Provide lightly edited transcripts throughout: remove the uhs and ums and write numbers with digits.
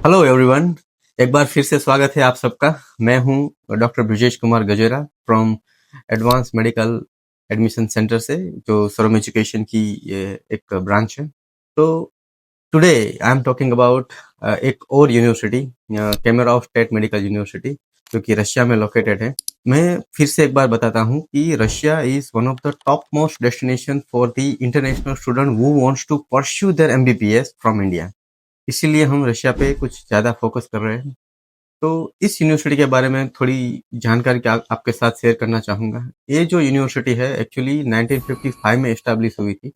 Hello everyone. एक बार फिर से स्वागत है आप सबका। मैं हूं doctor Brijesh Kumar Gajera from advance medical admission centre से, जो सरम एजुकेशन की ये एक ब्रांच है। तो today I am talking about एक और यूनिवर्सिटी, केमेरोव स्टेट मेडिकल यूनिवर्सिटी, जो कि रशिया में लोकेटेड है। मैं फिर से एक बार बताता हूँ कि Russia is one of the top most destination for the international student who wants to pursue their MBBS from India. इसीलिए हम रशिया पे कुछ ज़्यादा फोकस कर रहे हैं। तो इस यूनिवर्सिटी के बारे में थोड़ी जानकारी आपके साथ शेयर करना चाहूँगा। ये जो यूनिवर्सिटी है एक्चुअली 1955 में एस्टैब्लिश हुई थी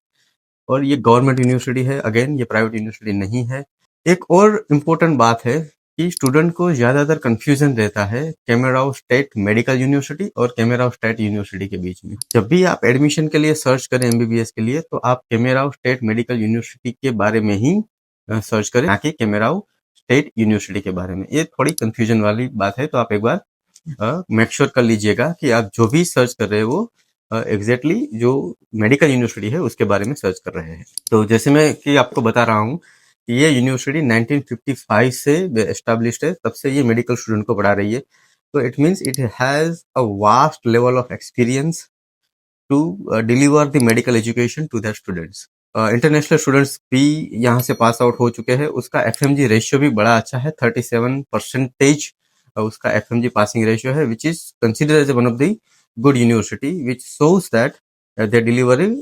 और ये गवर्नमेंट यूनिवर्सिटी है। अगेन, ये प्राइवेट यूनिवर्सिटी नहीं है। एक और इम्पोर्टेंट बात है कि स्टूडेंट को ज़्यादातर कन्फ्यूज़न रहता है केमेराव स्टेट मेडिकल यूनिवर्सिटी और केमेराव स्टेट यूनिवर्सिटी के बीच में। जब भी आप एडमिशन के लिए सर्च करें एमबीबीएस के लिए, तो आप केमेराव स्टेट मेडिकल यूनिवर्सिटी के बारे में ही सर्च करें, ना कि केमेराव स्टेट यूनिवर्सिटी के बारे में। ये थोड़ी कन्फ्यूजन वाली बात है, तो आप एक बार मेक श्योर कर लीजिएगा कि आप जो भी सर्च कर रहे हैं वो एग्जैक्टली जो मेडिकल यूनिवर्सिटी है उसके बारे में सर्च कर रहे हैं। तो जैसे मैं कि आपको बता रहा हूँ कि ये यूनिवर्सिटी 1955 से एस्टैब्लिश्ड है, तब से ये मेडिकल स्टूडेंट को पढ़ा रही है। तो it means it has a vast level of experience to deliver the medical education to the students. International students भी यहाँ से पास आउट हो चुके हैं। उसका एफएमजी रेशियो भी बड़ा अच्छा है, 37% उसका एफएमजी पासिंग रेशियो है, which is considered as one of the good university, which shows that they delivering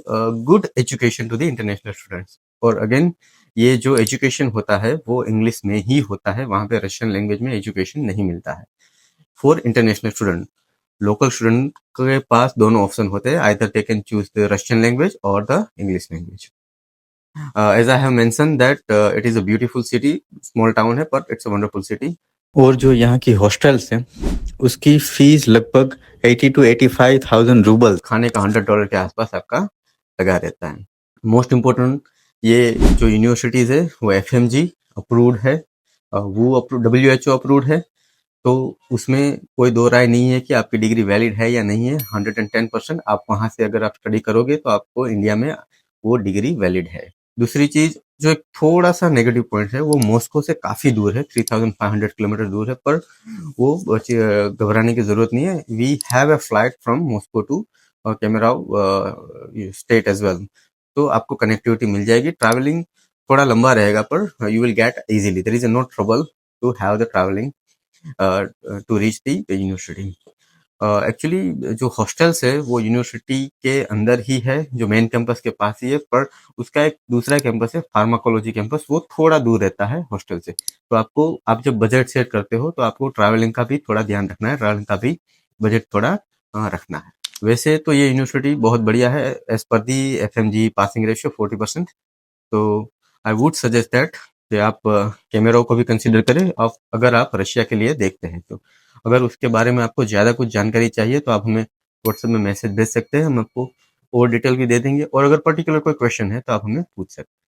good education to the international students. और अगेन, ये जो एजुकेशन होता है वो इंग्लिश में ही होता है, वहाँ पे रशियन लैंग्वेज में एजुकेशन नहीं मिलता है for international student. Local student के पास दोनों ऑप्शन होते हैं, either they can choose the Russian language और the English language. As I have mention that it is a beautiful city, small town है but it's a wonderful city. और जो यहाँ की हॉस्टल्स हैं उसकी फीस लगभग 80 to 85,000 रूबल, खाने का $100 के आसपास आपका लगा रहता है। मोस्ट इम्पोर्टेंट, ये जो यूनिवर्सिटीज़ है वो एफएमजी अप्रूव्ड है, वो WHO अप्रूव्ड है। तो उसमें कोई दो राय नहीं है कि आपकी डिग्री वैलिड है या नहीं है। 110% आप वहाँ से अगर आप स्टडी करोगे तो आपको इंडिया में वो डिग्री वैलिड है। दूसरी चीज़, जो एक थोड़ा-सा नेगेटिव पॉइंट है, वो मॉस्को से काफ़ी दूर है, 3500 किलोमीटर दूर है, पर वो घबराने की ज़रूरत नहीं है। We have a flight from Moscow to Kemerovo state as well. तो आपको कनेक्टिविटी मिल जाएगी। ट्रैवलिंग थोड़ा लंबा रहेगा पर you will get easily, there is no trouble to have the travelling to reach the university. Actually जो हॉस्टल्स है वो यूनिवर्सिटी के अंदर ही है, जो मेन कैंपस के पास ही है, पर उसका एक दूसरा कैंपस है फार्माकोलॉजी कैंपस, वो थोड़ा दूर रहता है हॉस्टल से। तो आपको, आप जब बजट सेट करते हो तो आपको ट्रैवलिंग का भी थोड़ा ध्यान रखना है, ट्रैवलिंग का भी बजट थोड़ा रखना है। वैसे तो ये यूनिवर्सिटी बहुत बढ़िया है। एज पर दी एफएमजी पासिंग रेशियो 40%। तो आई वुड सजेस्ट दैट कि आप कैमेरा को भी कंसीडर करें, अगर आप रशिया के लिए देखते हैं तो। अगर उसके बारे में आपको ज़्यादा कुछ जानकारी चाहिए तो आप हमें व्हाट्सएप में मैसेज भेज सकते हैं, हम आपको और डिटेल भी दे देंगे, और अगर पर्टिकुलर कोई क्वेश्चन है तो आप हमें पूछ सकते हैं।